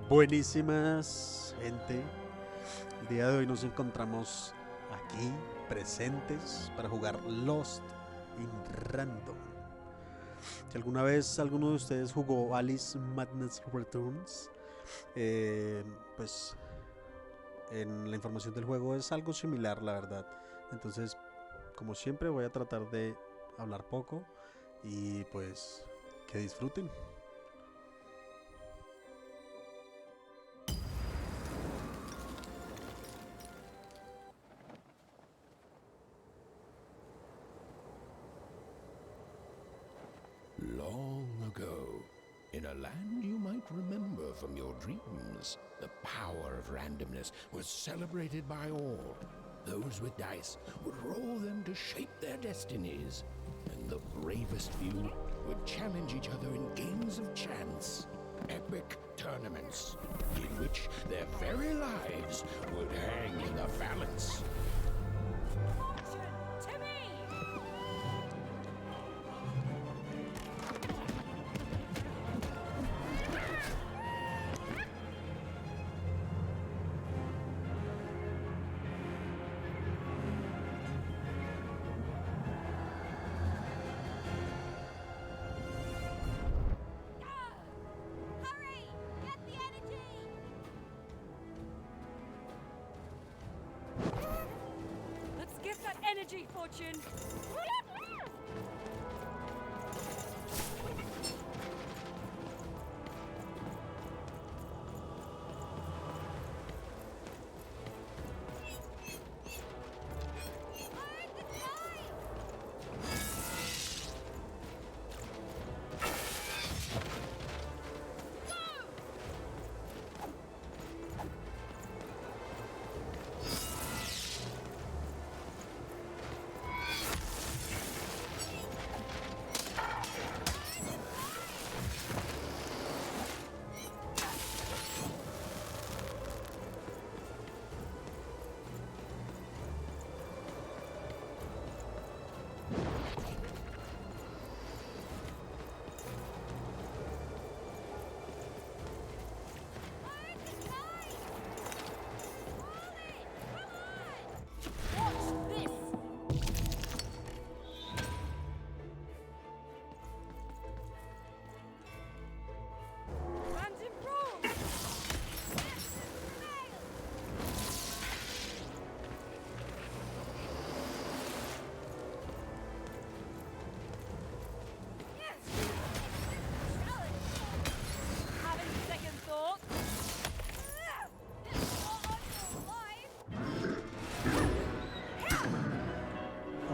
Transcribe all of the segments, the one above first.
Buenísimas, gente. El día de hoy nos encontramos aquí presentes para jugar Lost in Random. Si alguna vez alguno de ustedes jugó Alice Madness Returns, pues en la información del juego es algo similar, la verdad. Entonces, como siempre, voy a tratar de hablar poco y pues que disfruten. Long ago, in a land you might remember from your dreams, the power of randomness was celebrated by all. Those with dice would roll them to shape their destinies, and the bravest few would challenge each other in games of chance, epic tournaments, in which their very lives would hang in the balance. Energy, Fortune!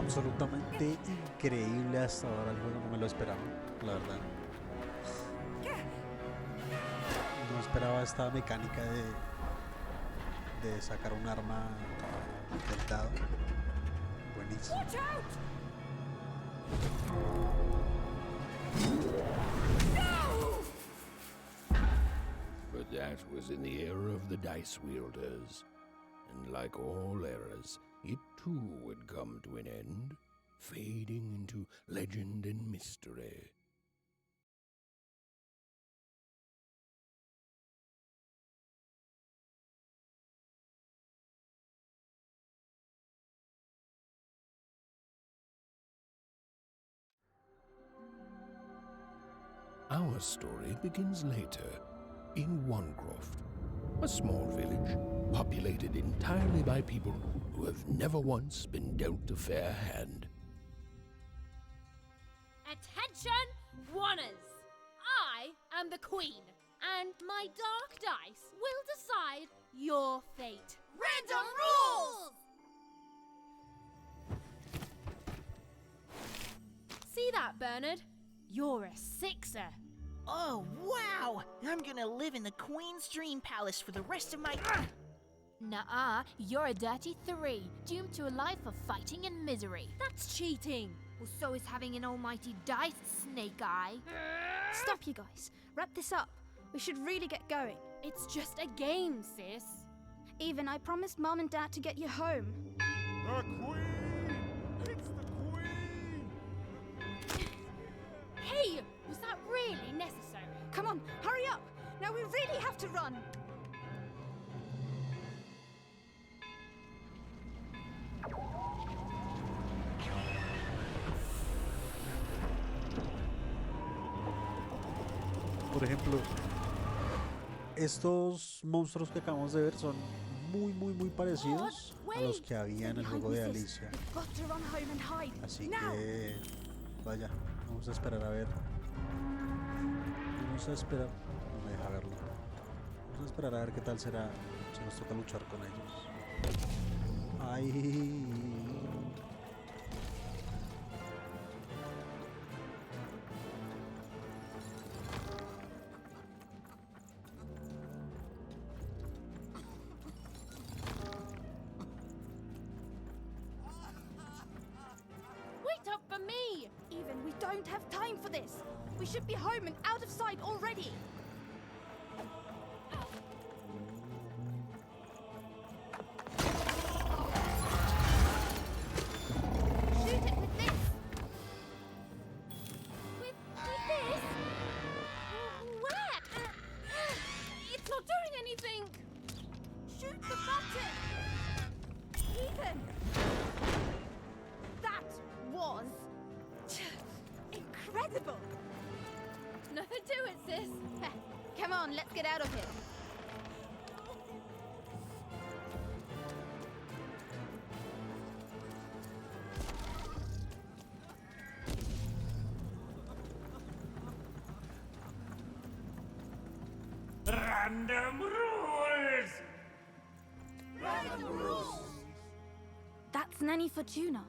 Absolutamente increíble hasta ahora el juego, no me lo esperaba, la verdad. No esperaba esta mecánica de sacar un arma del dado. Buenísimo. But that was in the era of the dice wielders. And like all eras, it too would come to an end, fading into legend and mystery. Our story begins later, in Wanecroft, a small village populated entirely by people who have never once been dealt a fair hand. Attention, Wanners! I am the Queen, and my dark dice will decide your fate. Random rules! See that, Bernard? You're a sixer. Oh, wow! I'm gonna live in the Queen's Dream Palace for the rest of my... Nuh-uh, you're a dirty 3, doomed to a life of fighting and misery. That's cheating. Well, so is having an almighty dice, Snake Eye. Stop, you guys. Wrap this up. We should really get going. It's just a game, sis. Even, I promised Mom and Dad to get you home. The Queen! It's the Queen! Hey, was that really necessary? Come on, hurry up! Now we really have to run. Por ejemplo, estos monstruos que acabamos de ver son muy parecidos a los que había en el juego de Alicia. We've got to run home and hide. Así Now. que, vaya, vamos a esperar a ver. Vamos a esperar. No me deja verlo. Vamos a esperar a ver qué tal será si nos toca luchar con ellos. Ay. Wait up for me! Even, we don't have time for this. We should be home and out of sight already. Shoot it with this. With this? Where? It's not doing anything! Shoot the button. Even. That was incredible. Nothing to it, sis. Come on, let's get out of here. Random rules! That's Nanny Fortuna.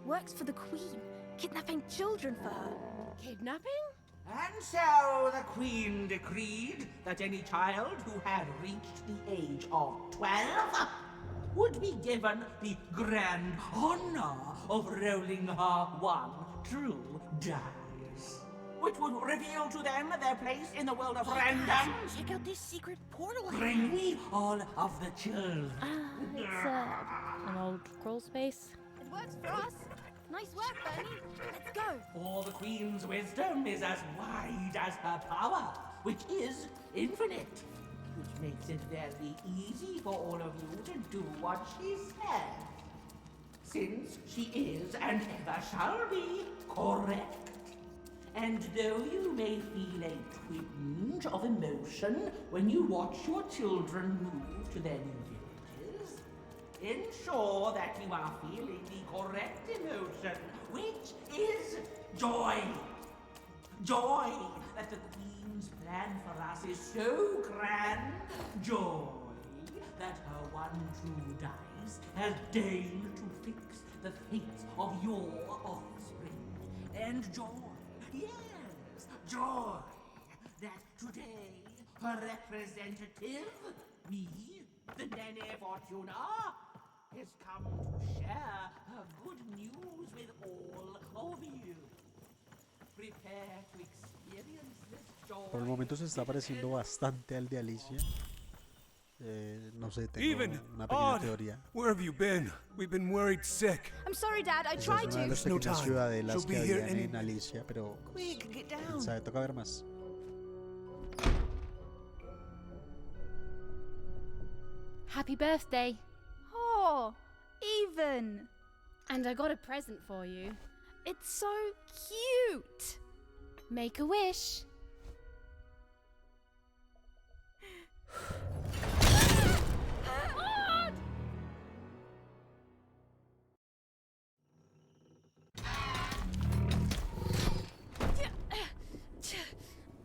Works for the Queen, kidnapping children for her. Kidnapping? And so the Queen decreed that any child who had reached the age of 12 would be given the grand honor of rolling her one true dice, which would reveal to them their place in the world of random. Check out this secret portal. Bring me all of the children. It's an old crawl space. It works for us. Nice work, Bernie. Let's go. For the Queen's wisdom is as wide as her power, which is infinite, which makes it very easy for all of you to do what she says, since she is and ever shall be correct. And though you may feel a twinge of emotion when you watch your children move to their new villages, ensure that you are feeling the correct emotion, which is joy. Joy that the Queen's plan for us is so grand. Joy that her one true dice has deigned to fix the fate of your offspring. And joy, yes, joy that today her representative, me, the Nanny Fortuna, has come to share her good news with all of you. Prepare to experience this joy. Por el momento se está pareciendo bastante al de Alicia. No sé, tengo una pequeña teoría. Where have you been? We've been worried sick. I'm sorry, Dad. I Esa tried es una de to. las No pequeñas time. ciudadelas She'll que be here habían any- en Alicia, pero Quick, get quién down. sabe, toca ver más. Happy birthday. Oh, Even. And I got a present for you. It's so cute. Make a wish.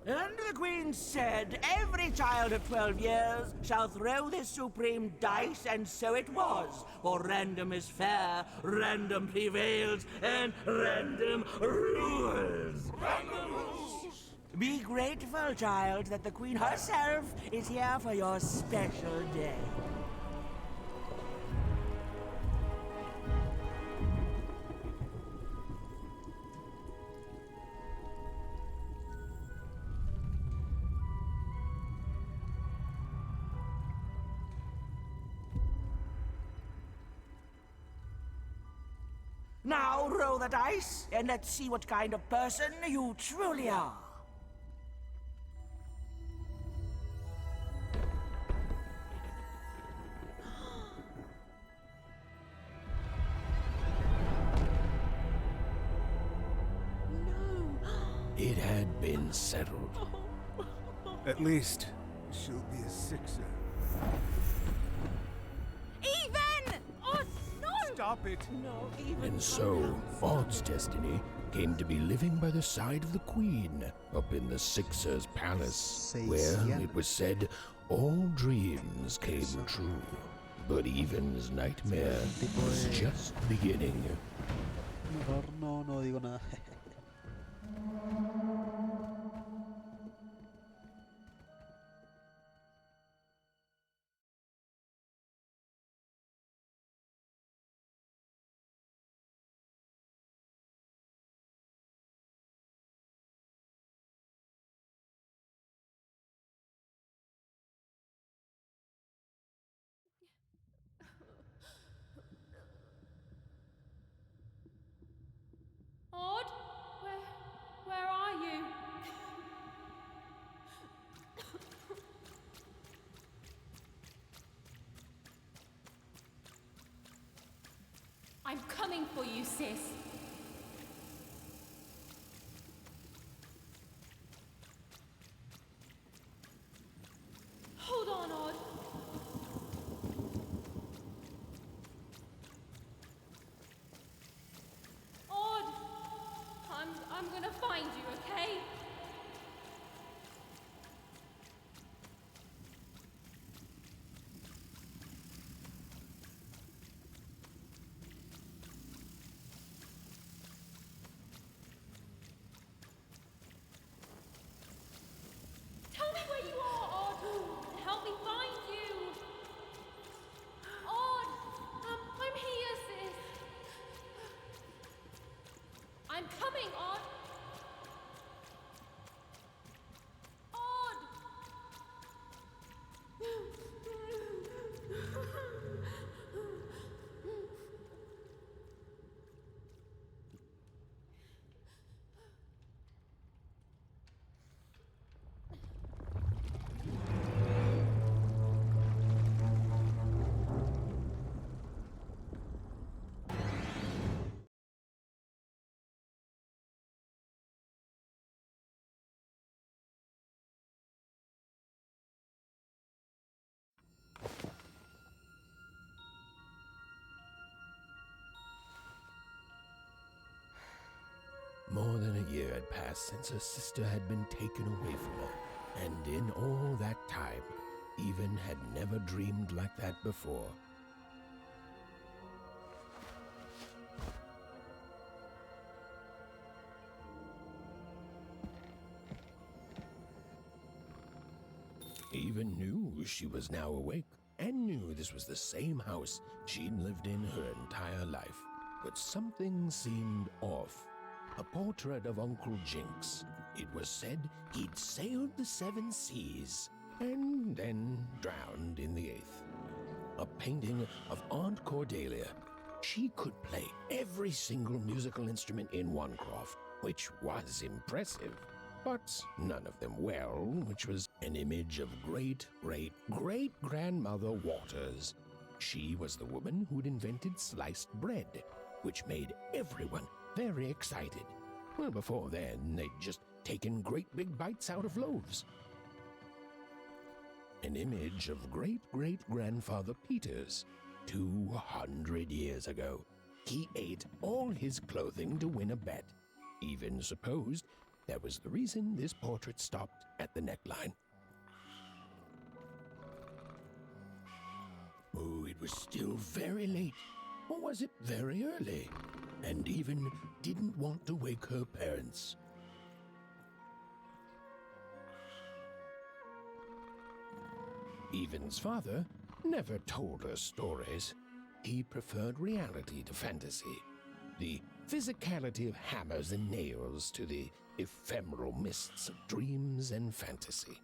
And the Queen said, every child of 12 years shall throw this supreme dice, and so it was. For random is fair, random prevails, and random rules. Random rules. Be grateful, child, that the Queen herself is here for your special day. Now roll the dice, and let's see what kind of person you truly are. had been settled. At least, she'll be a sixer. Even! Oh, no! Stop it! No, even And so, Odd's destiny came to be living by the side of the Queen up in the Sixer's palace, where it was said all dreams came true. But Even's nightmare was just beginning. Mejor no digo nada. Odd? Where are you? I'm coming for you, sis. Hold on, Odd. Odd! I'm gonna find you, okay? Tell me where you are, Odd! Help me find you! Odd! I'm here, sis! I'm coming, Odd! Odd! More than a year had passed since her sister had been taken away from her, and in all that time, Even had never dreamed like that before. Even knew she was now awake, and knew this was the same house she'd lived in her entire life. But something seemed off. A portrait of Uncle Jinx. It was said he'd sailed the 7 seas, and then drowned in the 8th. A painting of Aunt Cordelia. She could play every single musical instrument in Onecroft, which was impressive, but none of them well, which was an image of great-great-great-grandmother Waters. She was the woman who'd invented sliced bread, which made everyone very excited. Well, before then, they'd just taken great big bites out of loaves. An image of great-great-grandfather Peters. 200 years ago, he ate all his clothing to win a bet. Even supposed that was the reason this portrait stopped at the neckline. Oh, it was still very late. Or was it very early? And Even didn't want to wake her parents. Even's father never told her stories. He preferred reality to fantasy, the physicality of hammers and nails to the ephemeral mists of dreams and fantasy.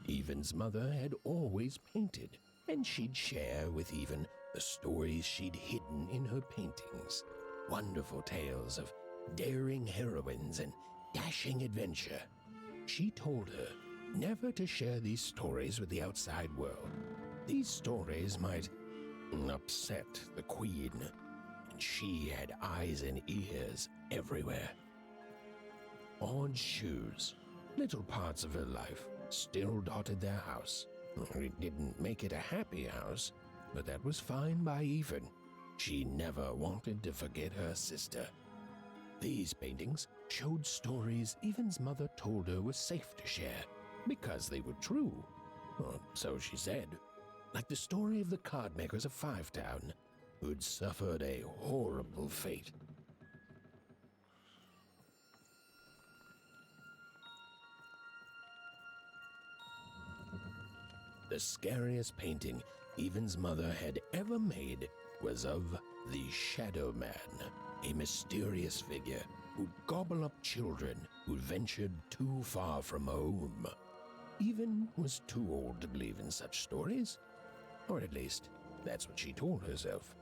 Even's mother had always painted, and she'd share with Even the stories she'd hidden in her paintings. Wonderful tales of daring heroines and dashing adventure. She told her never to share these stories with the outside world. These stories might upset the queen, and she had eyes and ears everywhere. Odd shoes, little parts of her life, still dotted their house. It didn't make it a happy house, but that was fine by Even. She never wanted to forget her sister. These paintings showed stories Even's mother told her were safe to share, because they were true. Or so she said. Like the story of the card makers of Five Town, who'd suffered a horrible fate. The scariest painting Even's mother had ever made was of the Shadow Man, a mysterious figure who'd gobble up children who'd ventured too far from home. Even was too old to believe in such stories, or at least that's what she told herself.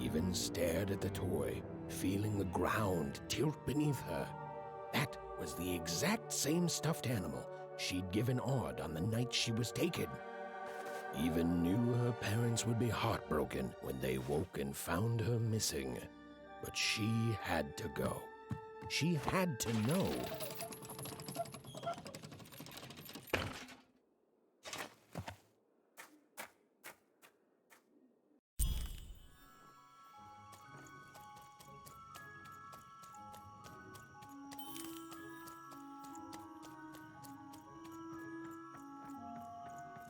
Even stared at the toy, feeling the ground tilt beneath her. That was the exact same stuffed animal she'd given Odd on the night she was taken. Even knew her parents would be heartbroken when they woke and found her missing. But she had to go. She had to know.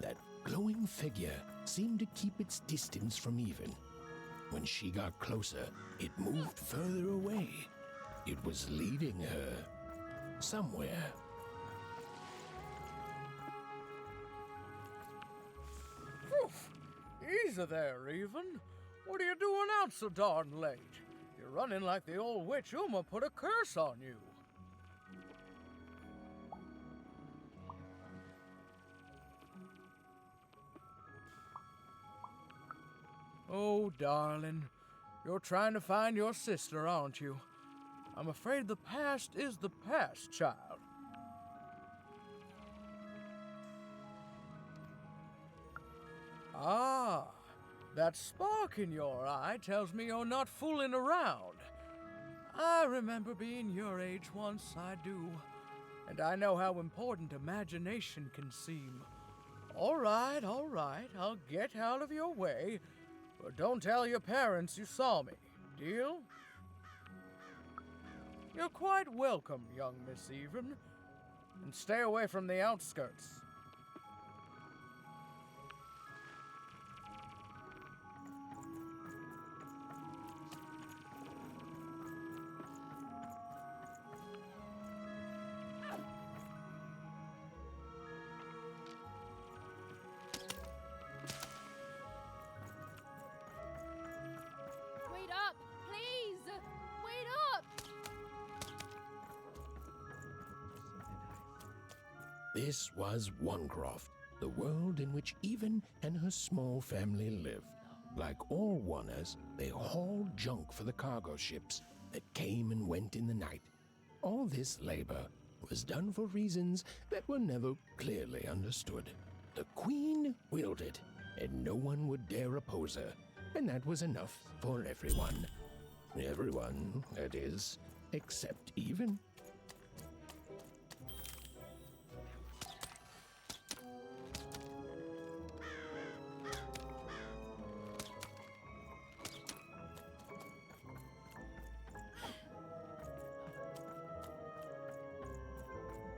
That glowing figure seemed to keep its distance from Even. When she got closer, it moved further away. It was leading her somewhere. Easy there, Even. What are you doing out so darn late? You're running like the old witch Uma put a curse on you. Oh, darling, you're trying to find your sister, aren't you? I'm afraid the past is the past, child. Ah, that spark in your eye tells me you're not fooling around. I remember being your age once, I do. And I know how important imagination can seem. All right, I'll get out of your way. But don't tell your parents you saw me, deal? You're quite welcome, young Miss Even. And stay away from the outskirts. Wait up, please! Wait up! This was Onecroft, the world in which Even and her small family lived. Like all Oners, they hauled junk for the cargo ships that came and went in the night. All this labor was done for reasons that were never clearly understood. The Queen willed it, and no one would dare oppose her, and that was enough for everyone. Everyone, that is, except Even.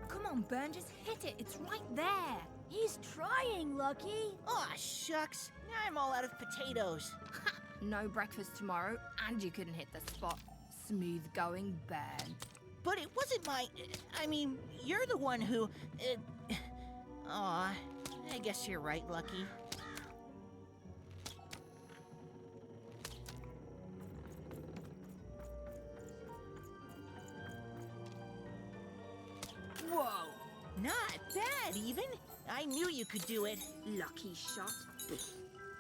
Come on, Burn, just hit it. It's right there. He's trying, Lucky. Aw, shucks. Now I'm all out of potatoes. No breakfast tomorrow, and you couldn't hit the spot. Smooth going, Burn. But it wasn't my... I mean, you're the one who... Aw, I guess you're right, Lucky. bad, Even. I knew you could do it. Lucky shot.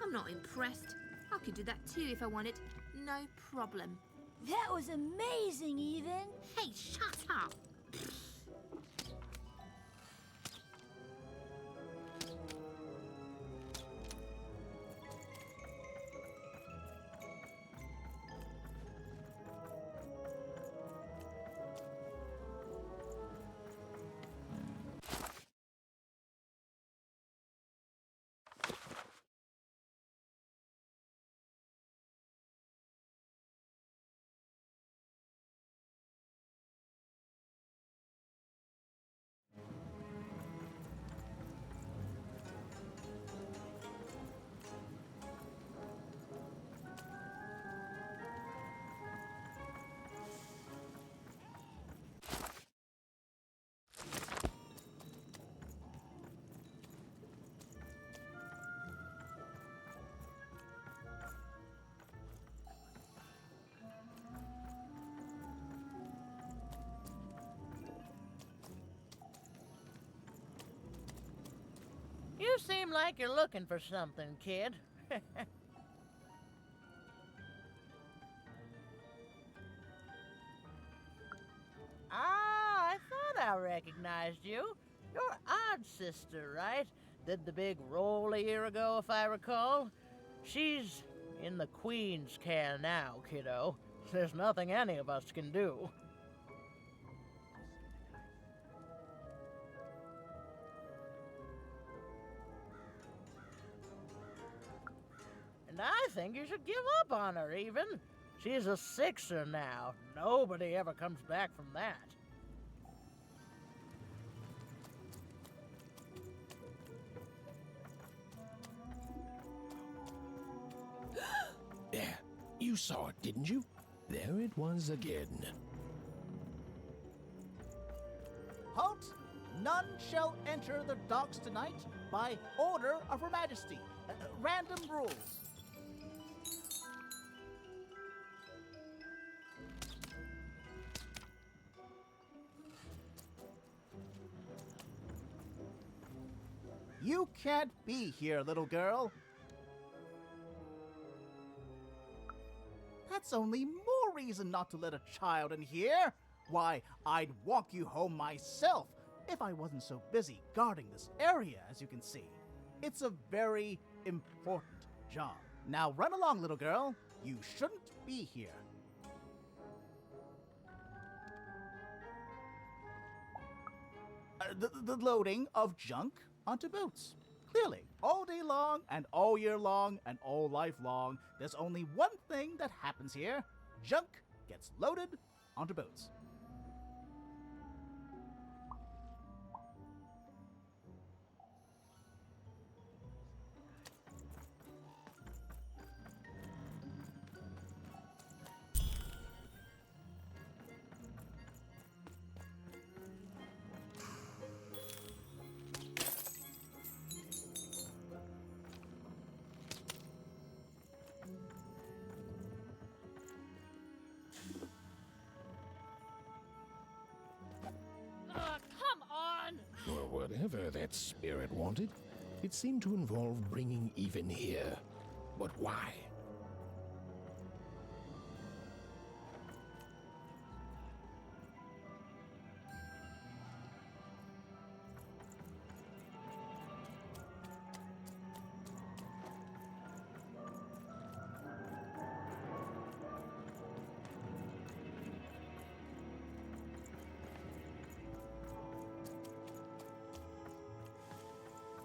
I'm not impressed. I could do that too if I wanted. No problem. That was amazing, Even. Hey, shut up! You seem like you're looking for something, kid. I thought I recognized you. You're Odd Sister, right? Did the big roll a year ago, if I recall. She's in the Queen's care now, kiddo. There's nothing any of us can do. And I think you should give up on her, Even. She's a sixer now. Nobody ever comes back from that. There, you saw it, didn't you? There it was again. Halt! None shall enter the docks tonight by order of Her Majesty. Random rules. You can't be here, little girl. That's only more reason not to let a child in here. Why, I'd walk you home myself if I wasn't so busy guarding this area, as you can see. It's a very important job. Now run along, little girl. You shouldn't be here. The loading of junk onto boats. Clearly, all day long and all year long and all life long, there's only one thing that happens here. Junk gets loaded onto boats. Come on! Well, whatever that spirit wanted, it seemed to involve bringing Even here. But why?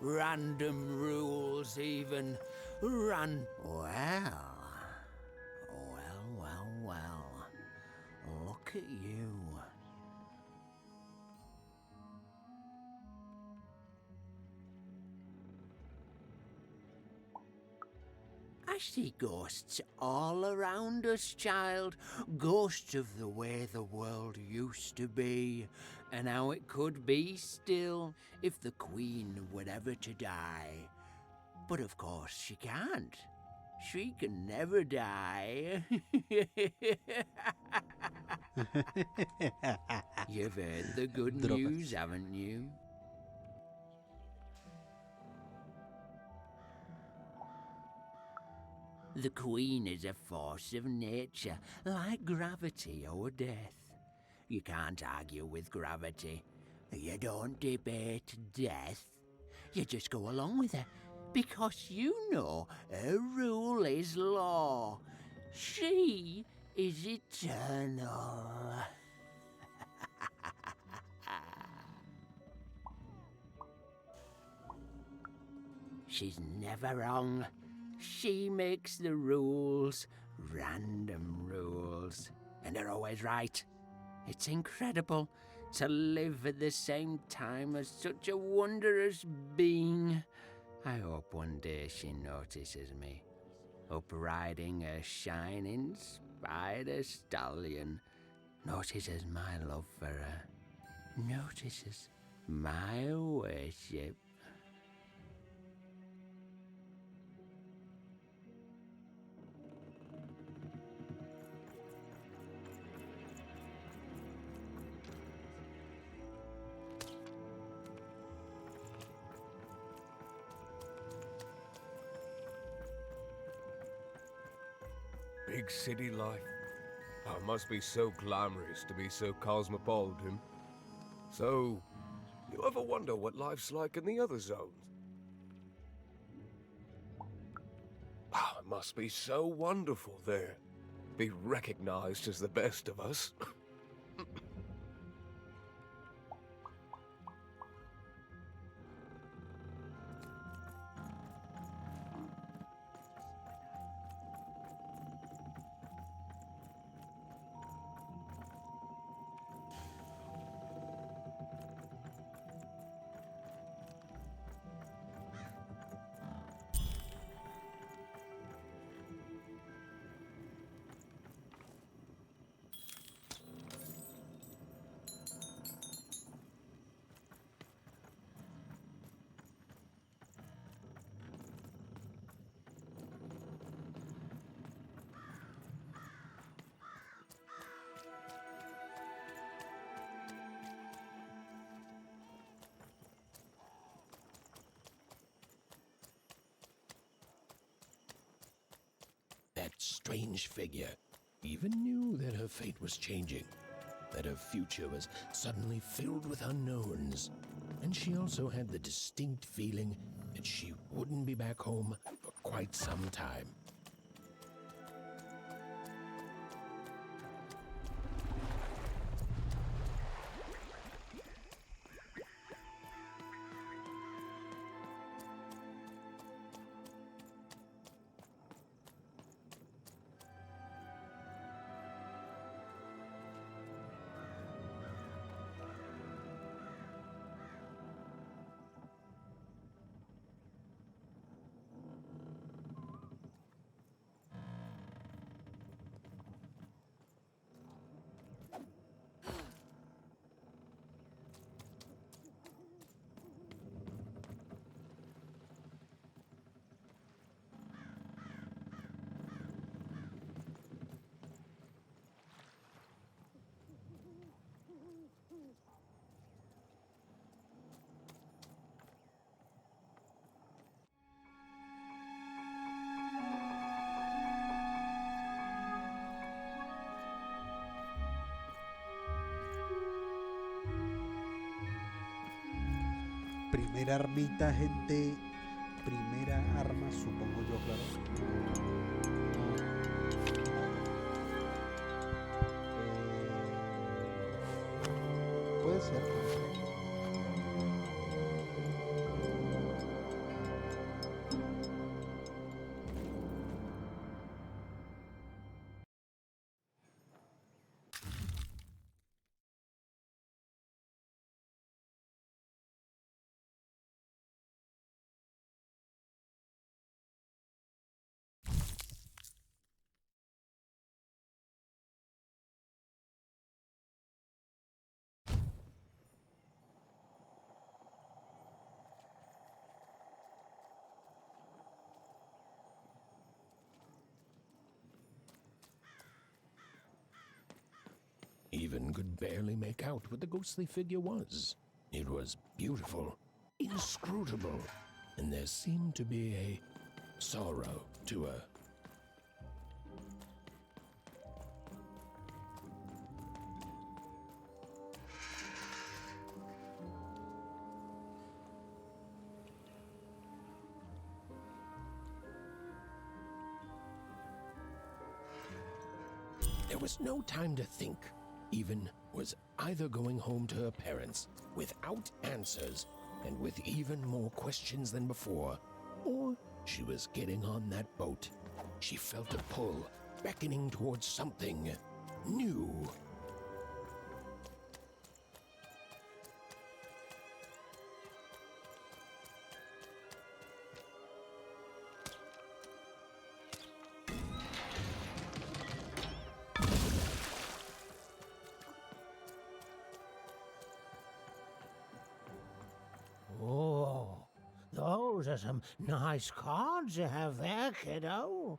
Random rules, Even. Well. Look at you. I see ghosts all around us, child. Ghosts of the way the world used to be, and how it could be still if the Queen were ever to die. But of course she can't. She can never die. You've heard the good Drop it. news, haven't you? The Queen is a force of nature, like gravity or death. You can't argue with gravity. You don't debate death. You just go along with her, because you know her rule is law. She is eternal. She's never wrong. She makes the rules, random rules, and they're always right. It's incredible to live at the same time as such a wondrous being. I hope one day she notices me, up riding a shining spider stallion, notices my love for her, notices my worship. Big city life. Oh, it must be so glamorous to be so cosmopolitan. So, you ever wonder what life's like in the other zones? Oh, it must be so wonderful there. Be recognized as the best of us. That strange figure even knew that her fate was changing, that her future was suddenly filled with unknowns, and she also had the distinct feeling that she wouldn't be back home for quite some time. Primera armita, gente. Primera arma, supongo yo, claro. Puede ser, puede ser. Even could barely make out what the ghostly figure was. It was beautiful, inscrutable, and there seemed to be a sorrow to her. There was no time to think. Even was either going home to her parents without answers and with even more questions than before, or she was getting on that boat. She felt a pull, beckoning towards something new. Oh, those are some nice cards you have there, kiddo.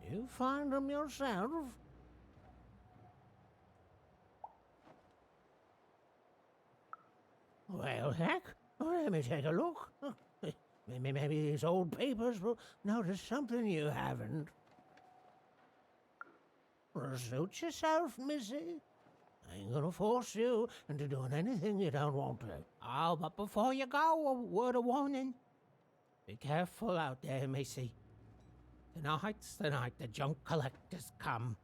You find them yourself? Well, heck, let me take a look. Maybe these old papers will notice something you haven't. Suit yourself, missy. I ain't gonna force you into doing anything you don't want to. Oh, but before you go, a word of warning. Be careful out there, missy. Tonight's the night the junk collectors come.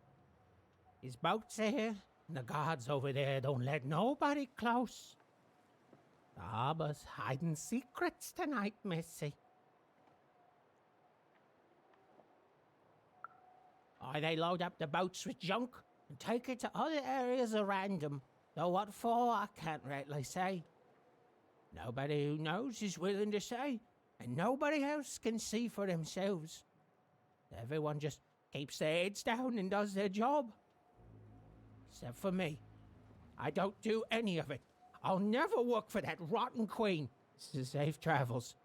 His boat's here, and the guards over there don't let nobody close. The harbor's hiding secrets tonight, missy. Or they load up the boats with junk and take it to other areas around them. Though what for, I can't rightly say. Nobody who knows is willing to say, and nobody else can see for themselves. Everyone just keeps their heads down and does their job. Except for me. I don't do any of it. I'll never work for that rotten queen. Safe travels.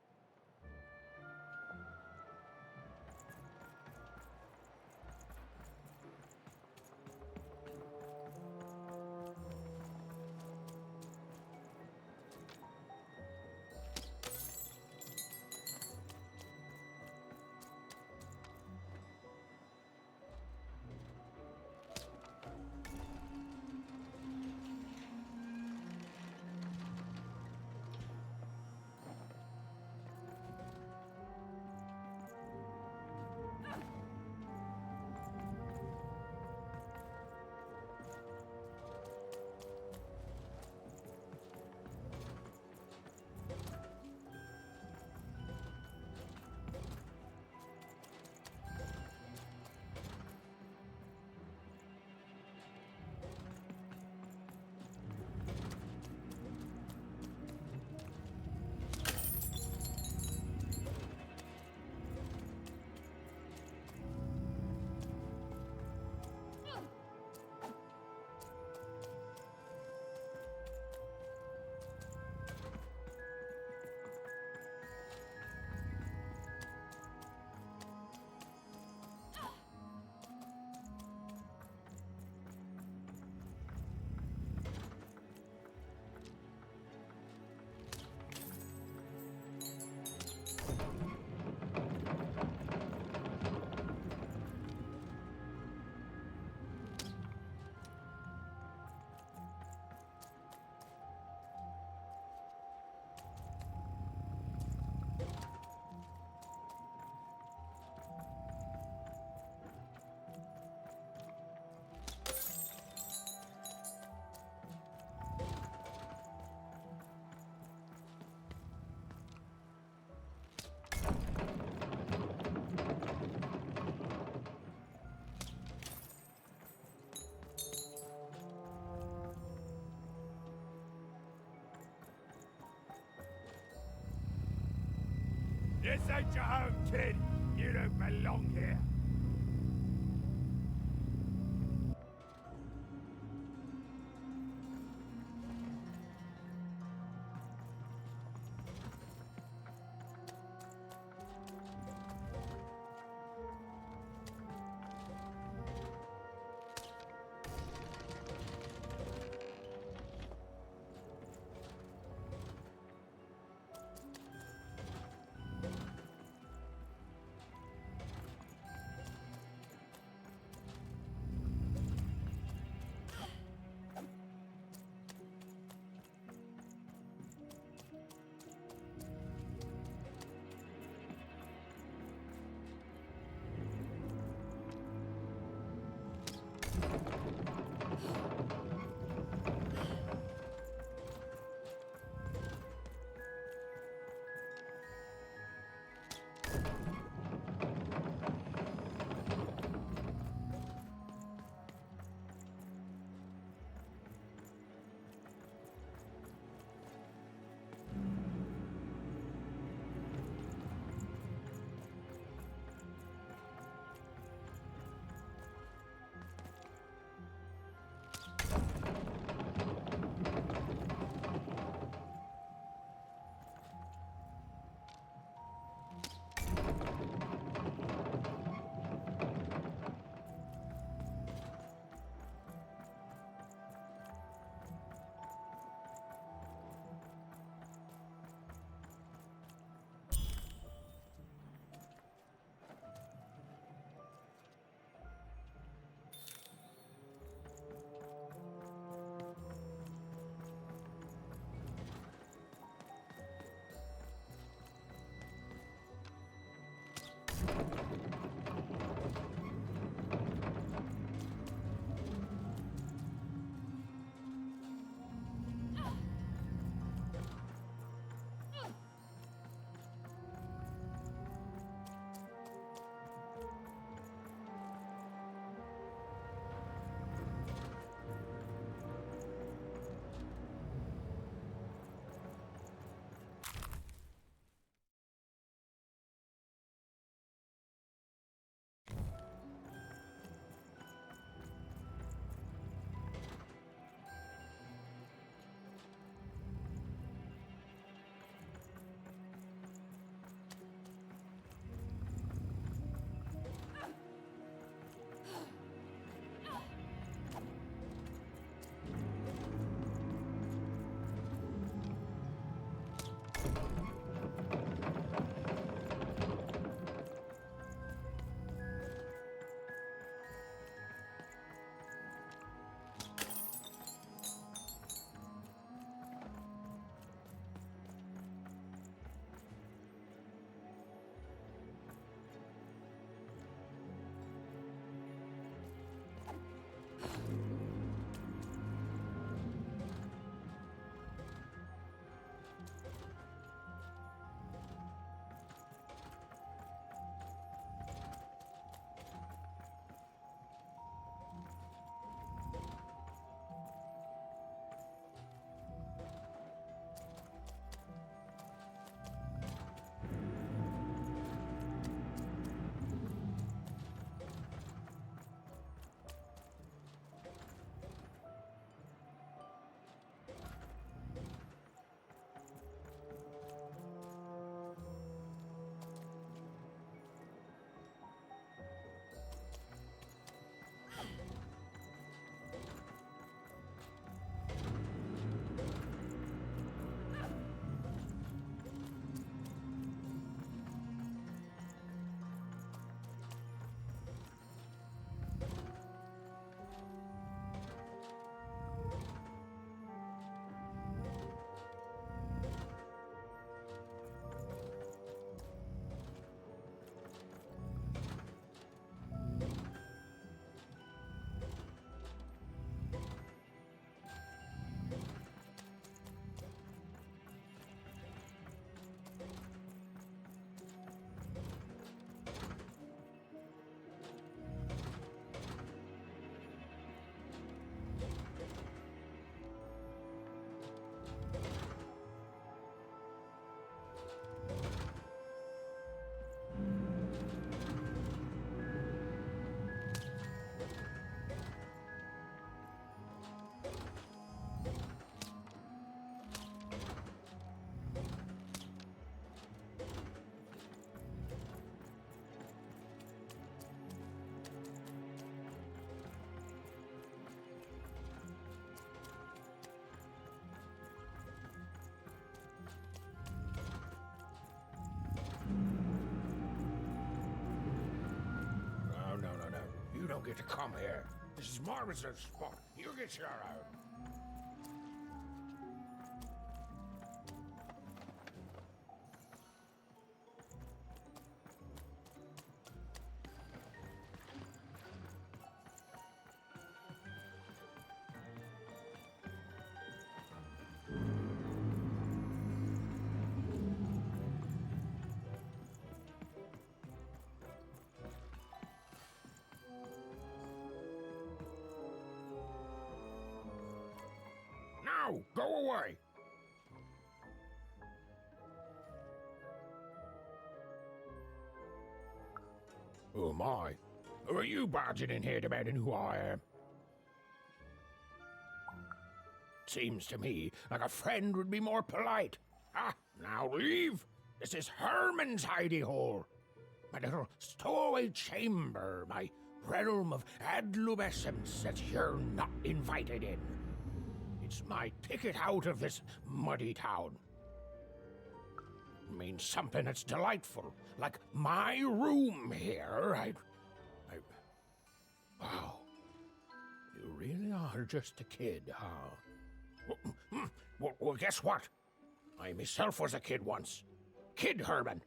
This ain't your home, kid. You don't belong here. get to come here. This is my reserved spot. You get your out. Now, go away! Oh my, who are you barging in here demanding who I am? Seems to me like a friend would be more polite. Ah, now leave! This is Herman's hidey hole. My little stowaway chamber, my realm of adolescence that you're not invited in. It's my ticket out of this muddy town. It means something that's delightful, like my room here. Wow. You really are just a kid, huh? Well, guess what? I myself was a kid once. Kid Herman.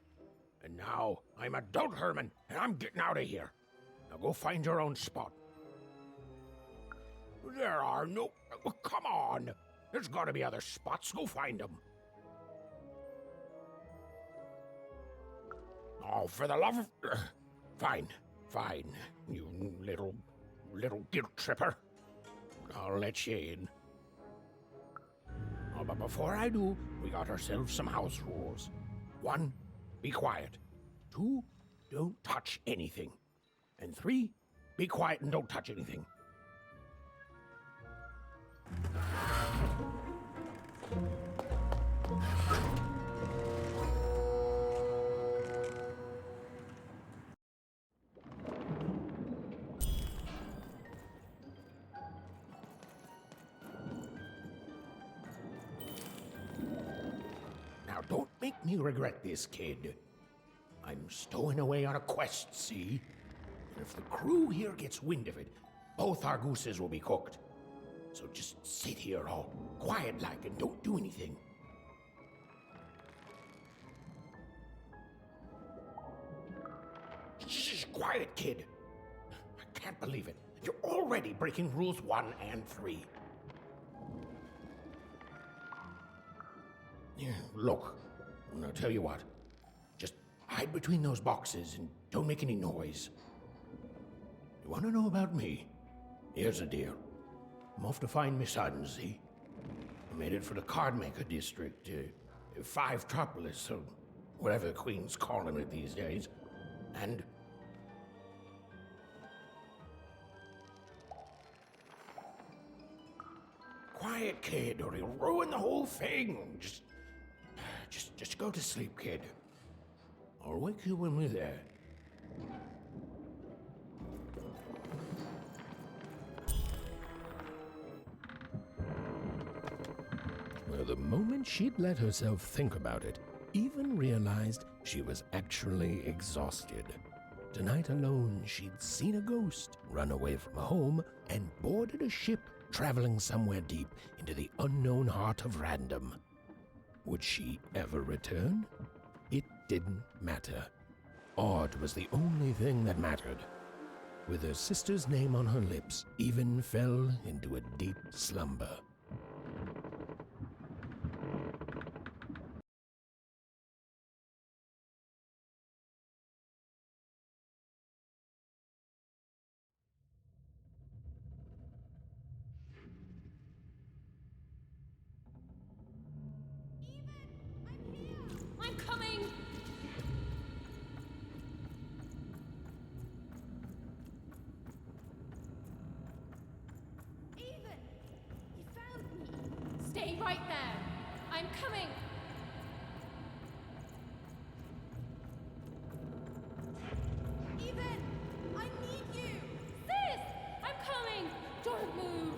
And now I'm adult Herman, and I'm getting out of here. Now go find your own spot. There are no... Oh, come on! There's gotta be other spots. Go find them. Oh, for the love of... Fine, fine, you little guilt tripper. I'll let you in. Oh, but before I do, we got ourselves some house rules. 1, be quiet. 2, don't touch anything. And 3, be quiet and don't touch anything. Now don't make me regret this, kid. I'm stowing away on a quest, see? And if the crew here gets wind of it, both our gooses will be cooked. So just sit here all quiet-like and don't do anything. Shh, quiet, kid. I can't believe it. You're already breaking rules 1 and 3. Yeah, look, I'll tell you what. Just hide between those boxes and don't make any noise. You want to know about me? Here's the deal. I'm off to find my son, see? I'm headed for the Cardmaker district, 5-tropolis, or whatever the Queen's calling it these days. And... Quiet, kid, or he'll ruin the whole thing. Just go to sleep, kid. I'll wake you when we're there. Well, the moment she'd let herself think about it, even realized she was actually exhausted. Tonight alone, she'd seen a ghost, run away from home, and boarded a ship traveling somewhere deep into the unknown heart of random. Would she ever return? It didn't matter. Odd was the only thing that mattered. With her sister's name on her lips, Even fell into a deep slumber. I'm coming! Even! You found me! Stay right there! I'm coming! Even! I need you! Sis! I'm coming! Don't move!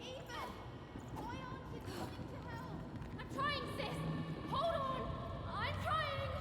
Even! Why aren't you coming to help? I'm trying, sis! Hold on! I'm trying!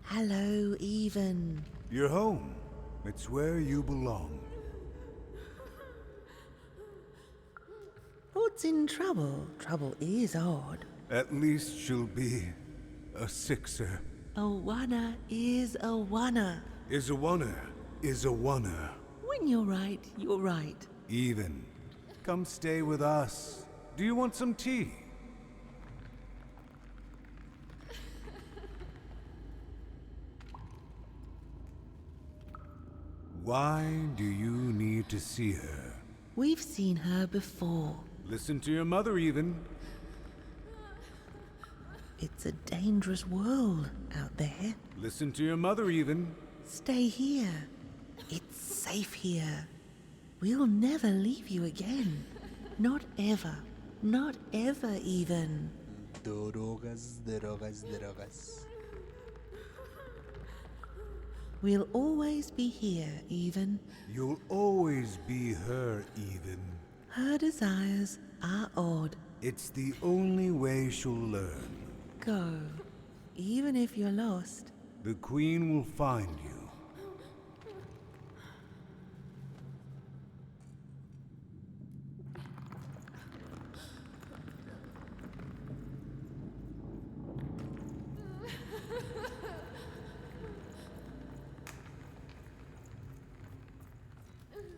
Hello, Even. You're home. It's where you belong. What's in trouble? Trouble is odd. At least she'll be a sixer. A wanna is a wanna. Is a wanna. Is a wanna. When you're right, you're right. Even. Come stay with us. Do you want some tea? Why do you need to see her? We've seen her before. Listen to your mother, Even. It's a dangerous world out there. Listen to your mother, Even. Stay here. It's safe here. We'll never leave you again. Not ever. Not ever, Even. Drogas, drogas, drogas. We'll always be here, Even. You'll always be her, Even. Her desires are odd. It's the only way she'll learn. Go. Even if you're lost. The Queen will find you.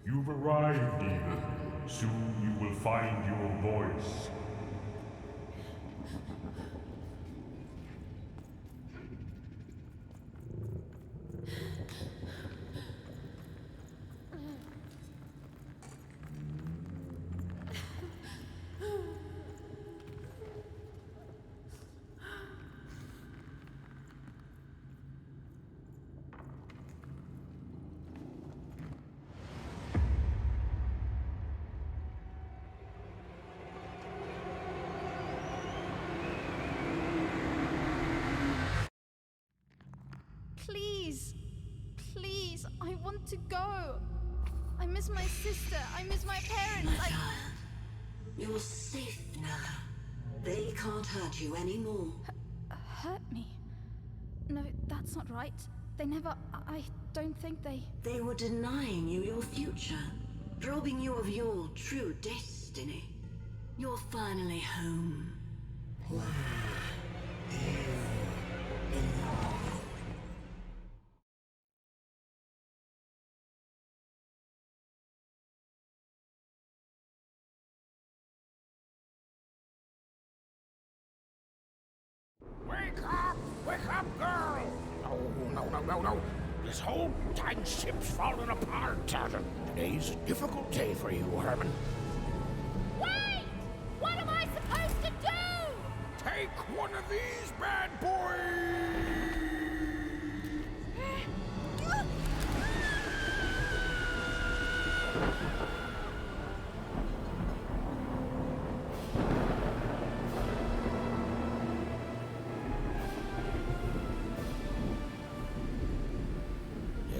You've arrived, Even. Soon you will find your voice. Please, please, I want to go. I miss my sister. I miss my parents. You're safe now. They can't hurt you anymore. Hurt me? No, that's not right. They never. I don't think they. They were denying you your future, robbing you of your true destiny. You're finally home. Wake up! Wake up, girl! No. This whole dang ship's falling apart. Today's a difficult day for you, Herman. Wait! What am I supposed to do? Take one of these bad boys!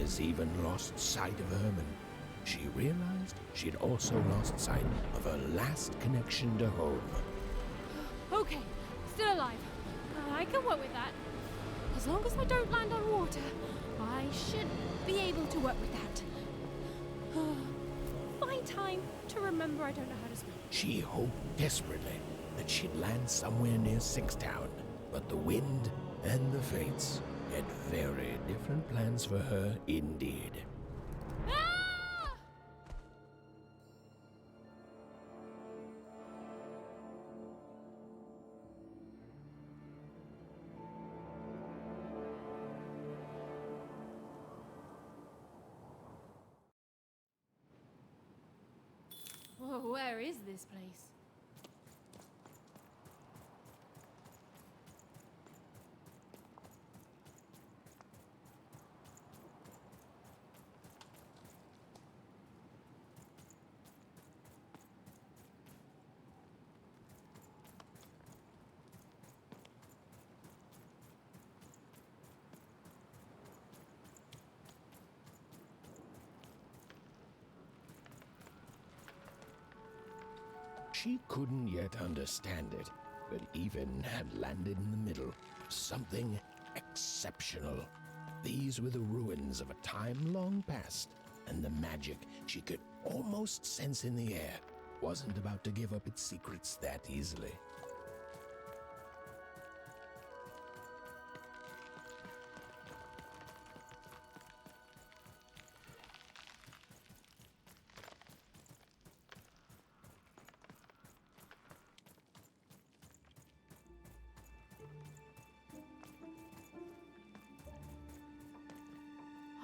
Has even lost sight of Herman. She realized she'd also lost sight of her last connection to home. Okay, still alive. I can work with that. As long as I don't land on water, I should be able to work with that. Find time to remember I don't know how to swim. She hoped desperately that she'd land somewhere near Sixtown, but the wind and the fates had very different plans for her indeed. Whoa, where is this place? She couldn't yet understand it, but even had landed in the middle of something exceptional. These were the ruins of a time long past, and the magic she could almost sense in the air wasn't about to give up its secrets that easily.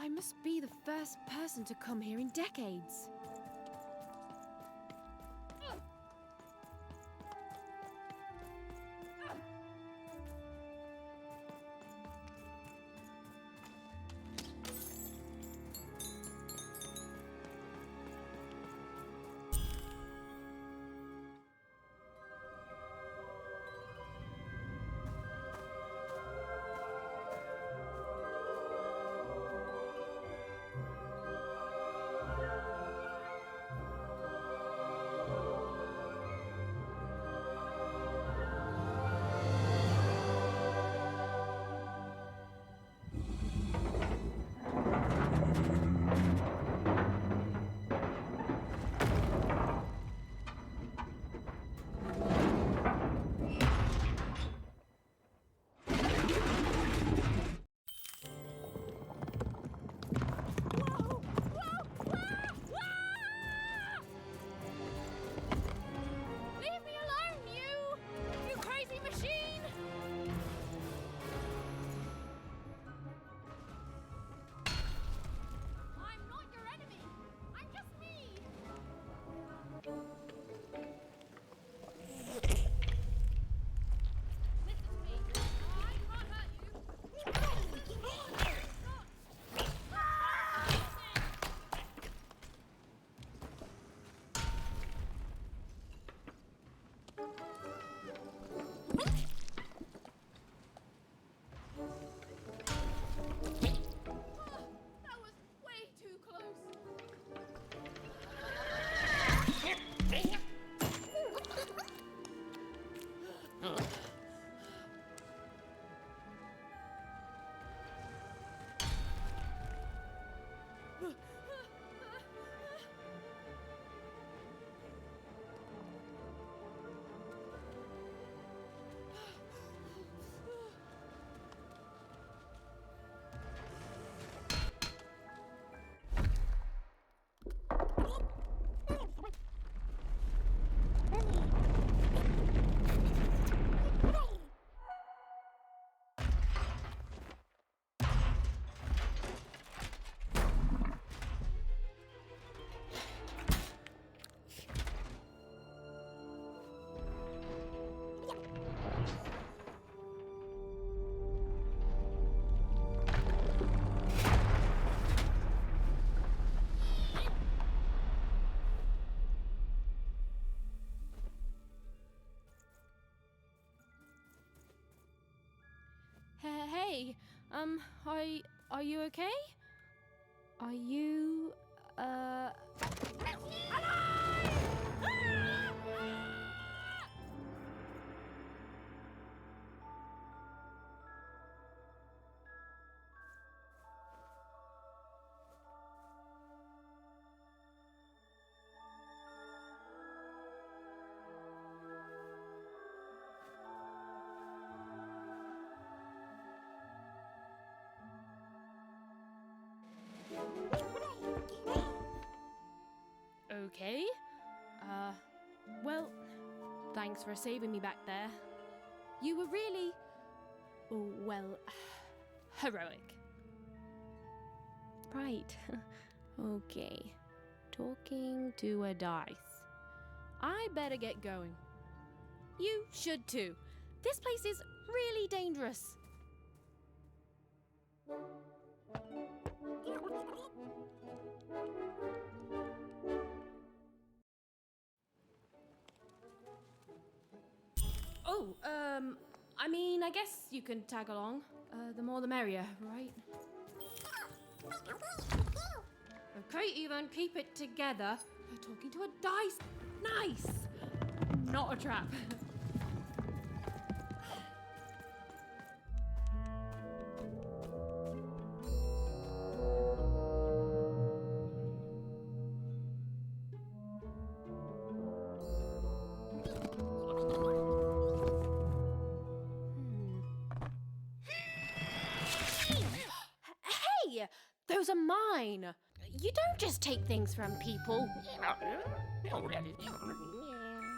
I must be the first person to come here in decades. Hey, are you okay? Are you, okay? Well, thanks for saving me back there. You were really, well, heroic. Right. Okay. Talking to a dice. I better get going. You should too. This place is really dangerous. Oh, I mean, I guess you can tag along. The more the merrier, right? Okay, Ethan, keep it together. You're talking to a dice. Nice! not a trap. Hey! Those are mine! You don't just take things from people.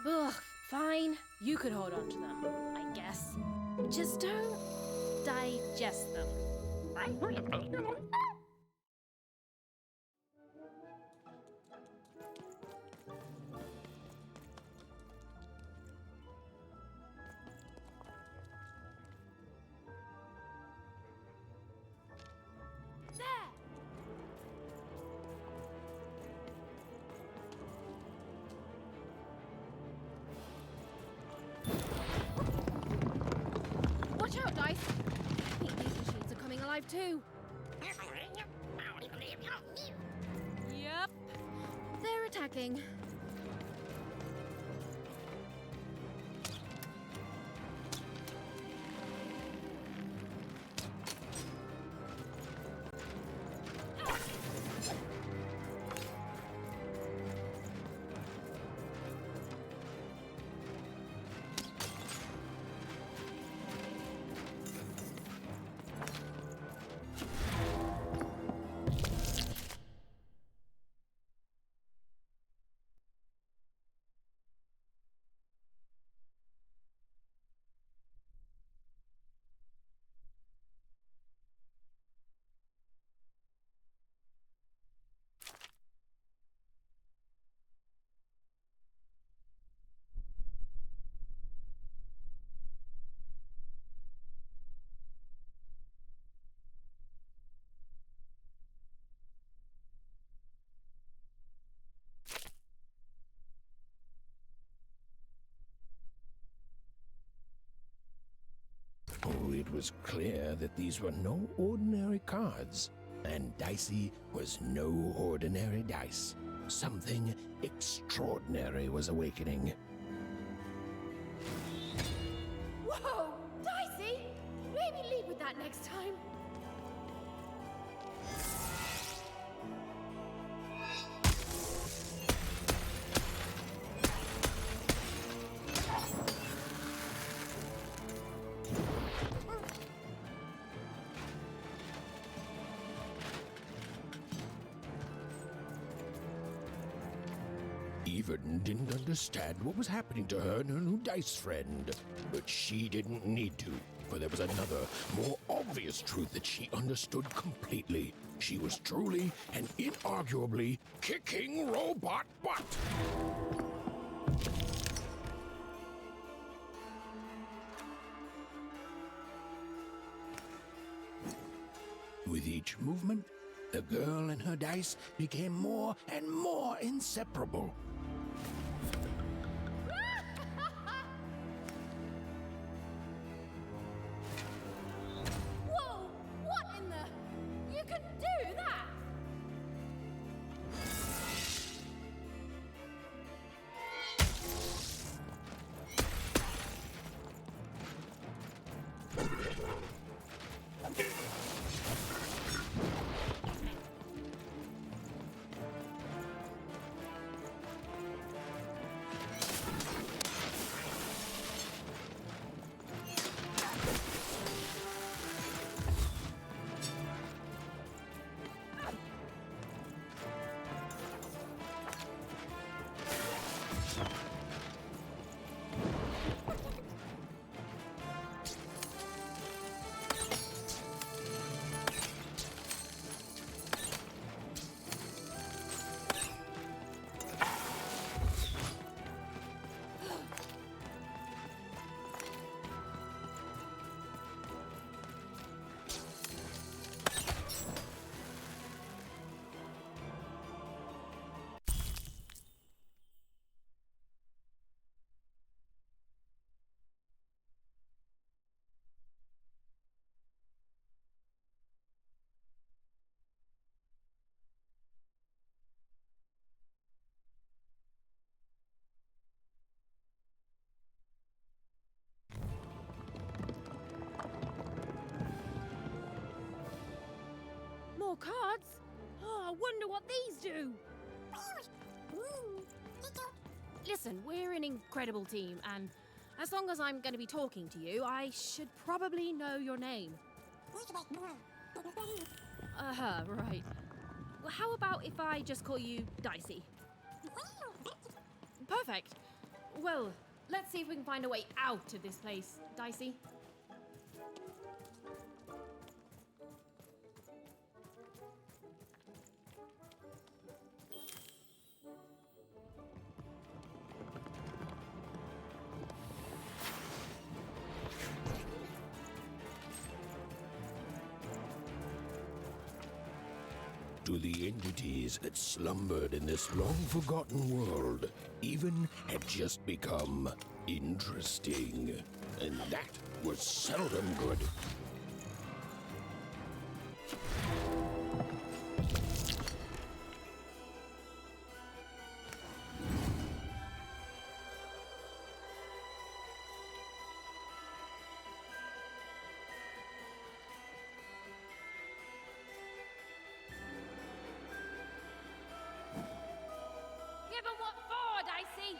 Ugh, fine. You could hold on to them, I guess. Just don't digest them. Watch out, Dice! I think these machines are coming alive too. Yep. They're attacking. Oh, it was clear that these were no ordinary cards, and Dicey was no ordinary dice. Something extraordinary was awakening. Whoa! Dicey! Maybe lead with that next time. Even didn't understand what was happening to her and her new dice friend. But she didn't need to, for there was another, more obvious truth that she understood completely. She was truly and inarguably kicking robot butt. With each movement, the girl and her dice became more and more inseparable. Whoa! What in the... You can do that! more cards? Oh, I wonder what these do. Listen, we're an incredible team, and as long as I'm going to be talking to you, I should probably know your name. Right. Well, how about if I just call you Dicey? Perfect. Well, let's see if we can find a way out of this place, Dicey. To the entities that slumbered in this long-forgotten world, even had just become interesting. And that was seldom good. Give 'em what for, Dicey?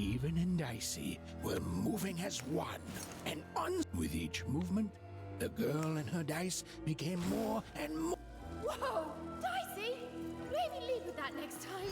Even and Dicey were moving as one, and with each movement, the girl and her dice became more and more. Whoa! Dicey! Maybe lead with that next time.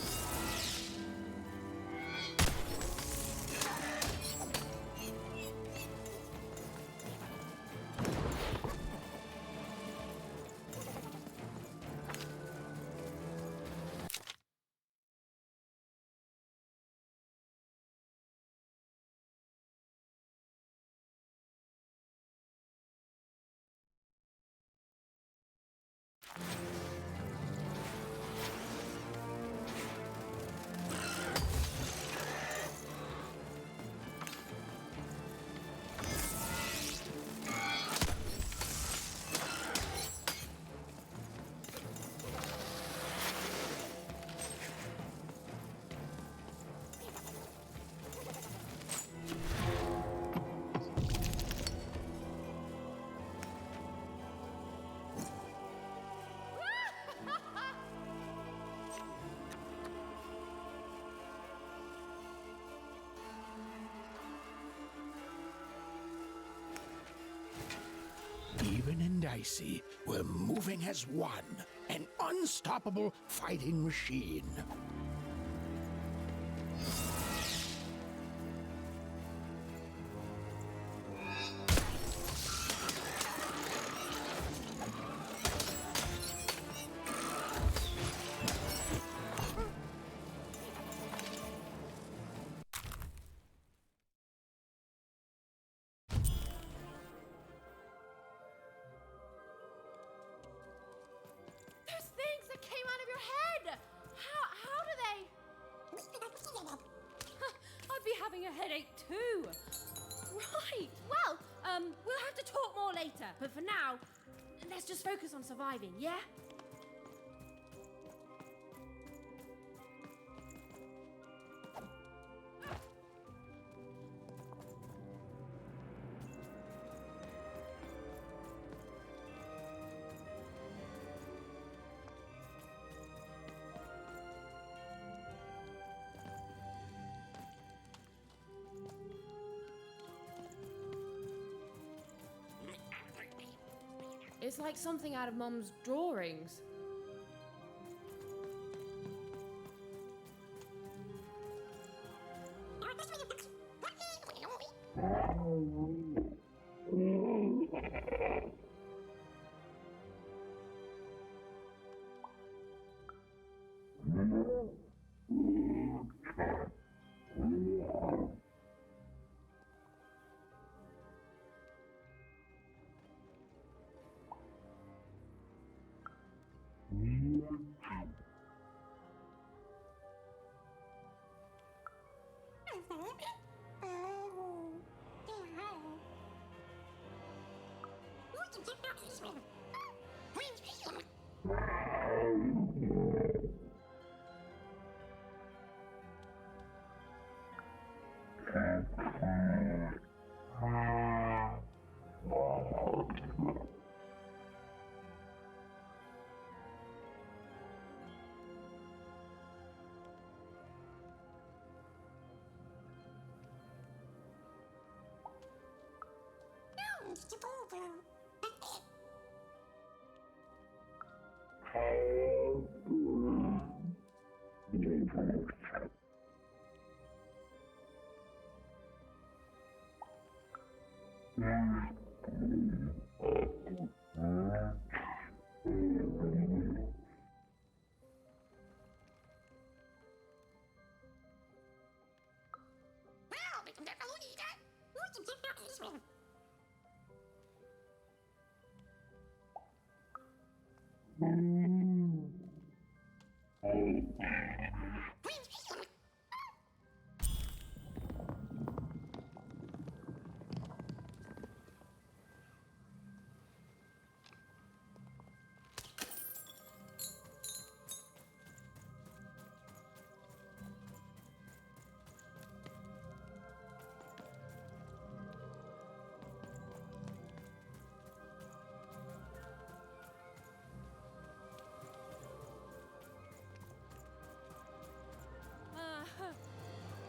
Even and Dicey were moving as one, an unstoppable fighting machine. There's things that came out of your head! How do they? I'd be having a headache too. Right, well, we'll have to talk more later. But for now, let's just focus on surviving, yeah? It's like something out of Mum's drawings.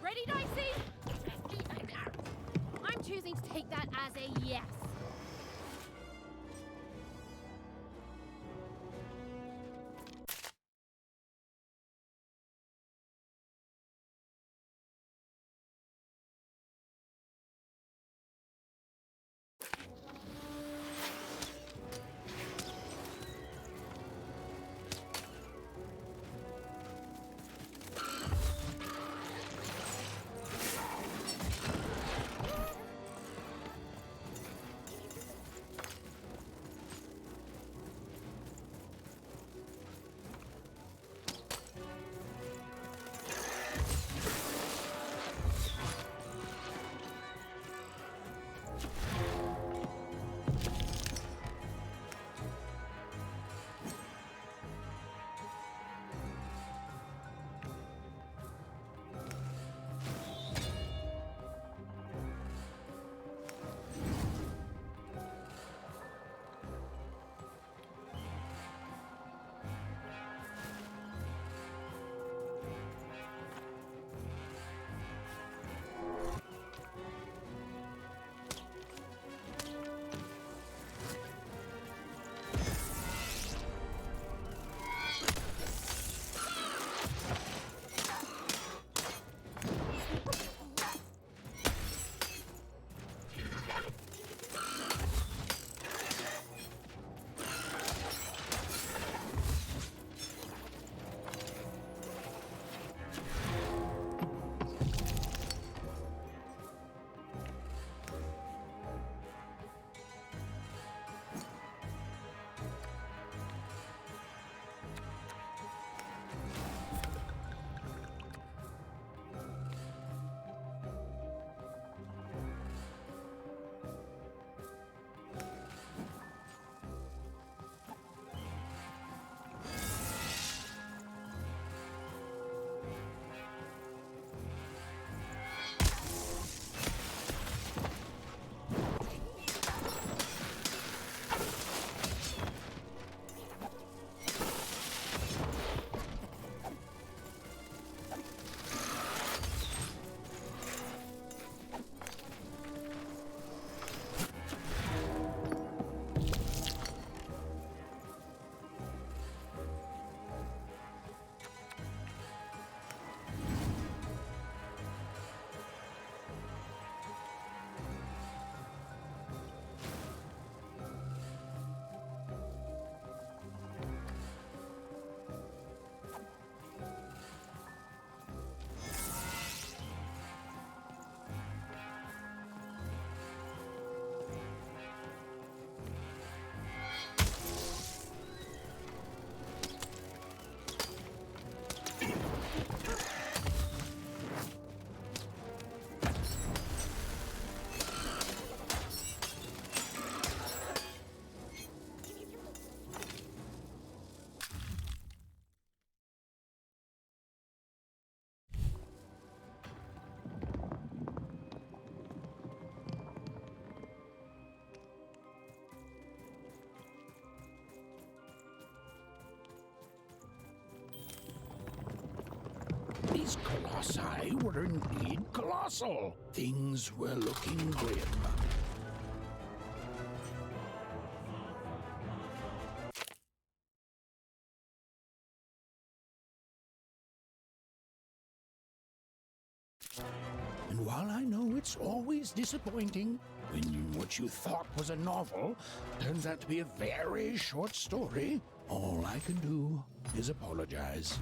Ready, Dicey? I'm choosing to take that as a yes. These colossi were indeed colossal. Things were looking grim. And while I know it's always disappointing when what you thought was a novel turns out to be a very short story, all I can do is apologize.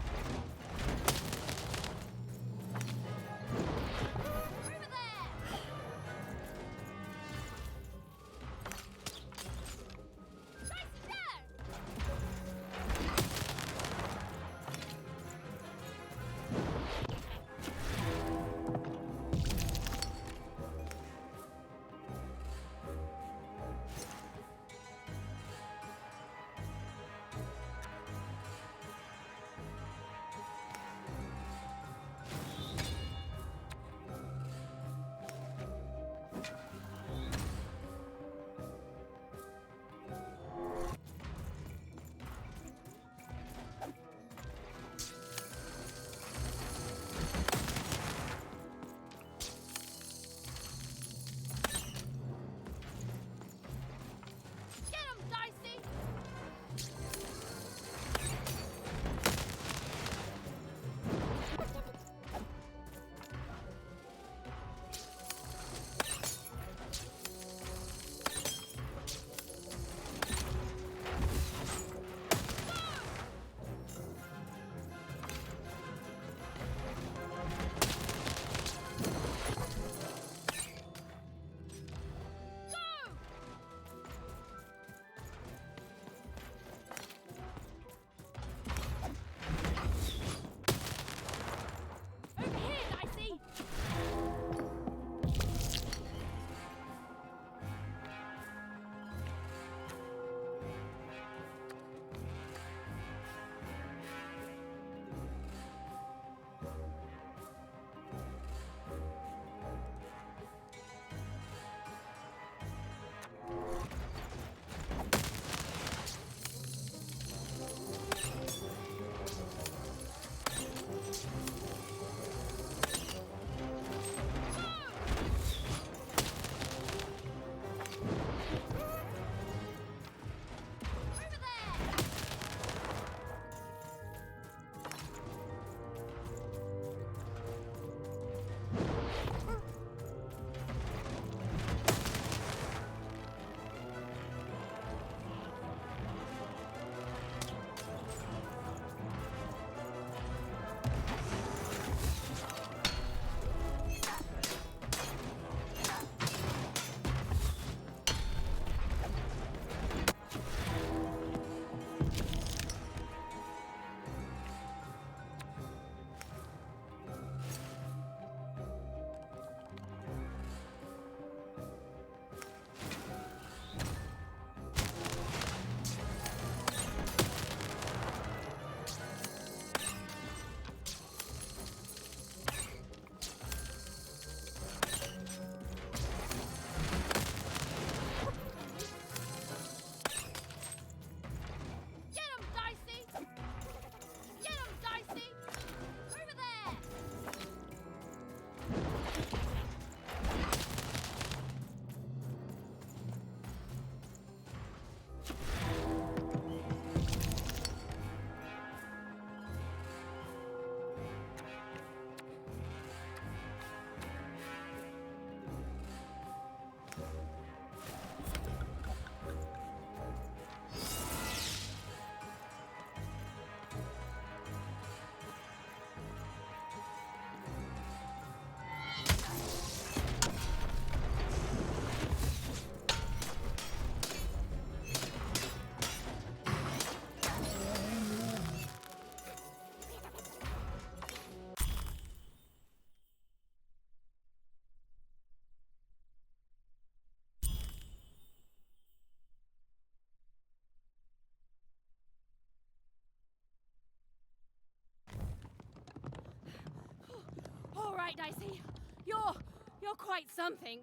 right, Dicey. You're quite something.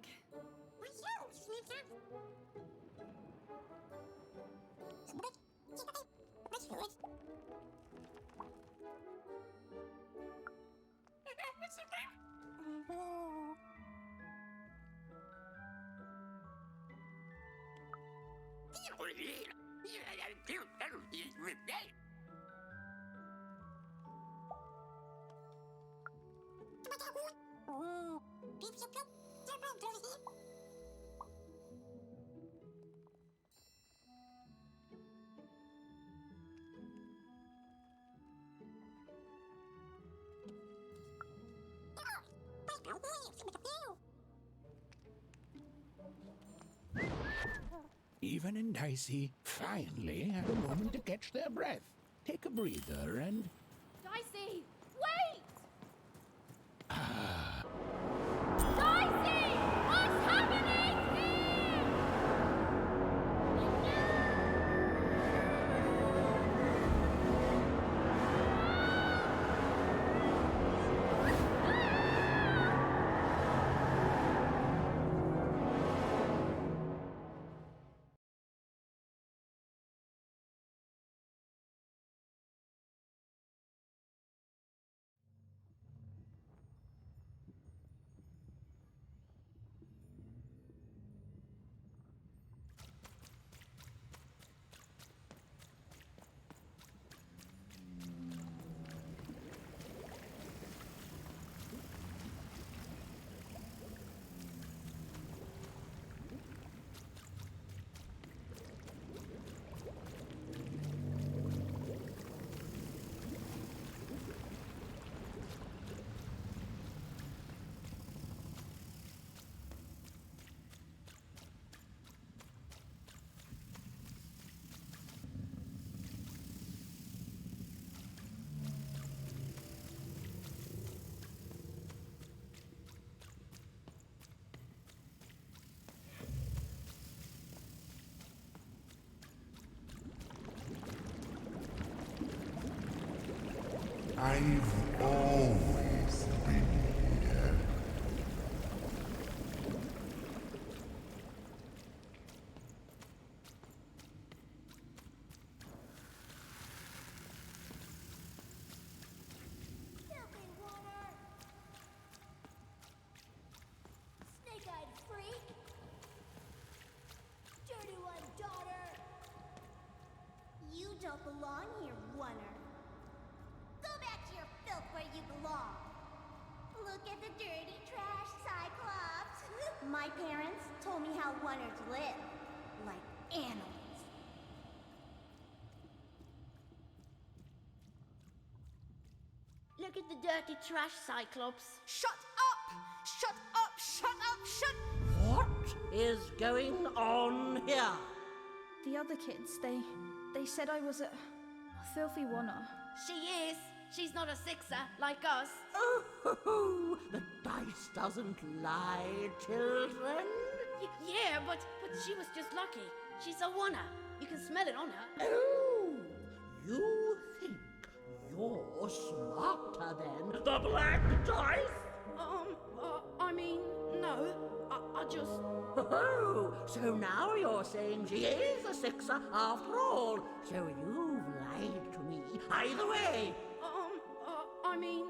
Even and Dicey finally had a moment to catch their breath, take a breather, and... Dicey, wait! Dicey! What's happening here? I've always been here. Filthy water! Snake-eyed freak! Dirty one, daughter! You don't belong here, oner. Go back to your filth where you belong. Look at the dirty trash, Cyclops. My parents told me how oners live, like animals. Look at the dirty trash, Cyclops. Shut up! Shut up! Shut up! Shut... What is going on here? The other kids, they said I was a filthy oner. She is. She's not a sixer like us. Oh, the dice doesn't lie, children. Yeah, but she was just lucky. She's a oner. You can smell it on her. Oh, you think you're smarter than the black dice? I mean, no. I just... Oh, so now you're saying she is a sixer after all. So you've lied to me. Either way. I mean...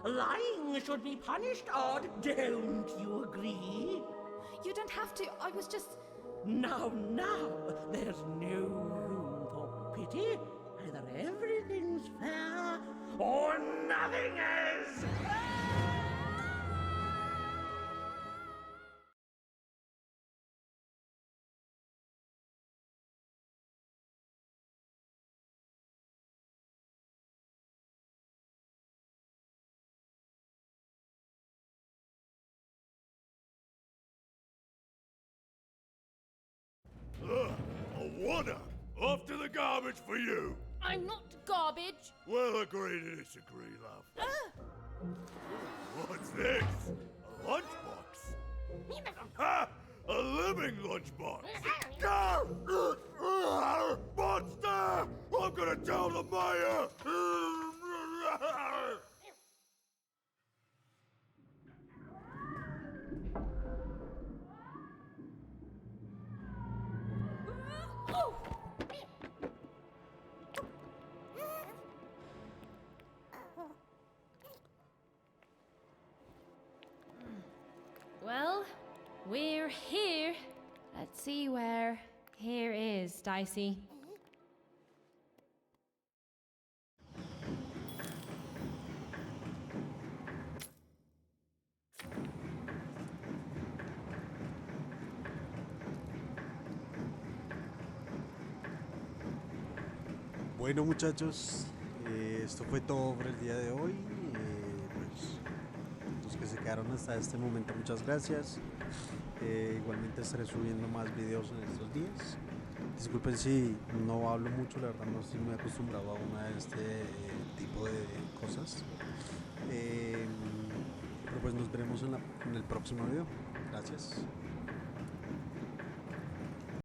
Lying should be punished, Odd. Don't you agree? You don't have to. I was just... Now, there's no room for pity. Either everything's fair or nothing is. A oner! Off to the garbage for you! I'm not garbage. We'll agree to disagree, love. What's this? A lunchbox? Ha! A living lunchbox! Monster! I'm gonna tell the mayor! Well, we're here. Let's see where Here is, Dicey. Bueno, muchachos, esto fue todo por el día de hoy. Pues, los que se quedaron hasta este momento, muchas gracias. Igualmente estaré subiendo más videos en estos días. Disculpen si no hablo mucho, la verdad no estoy muy acostumbrado a una de este tipo de cosas. Pero pues nos veremos en el próximo video. Gracias.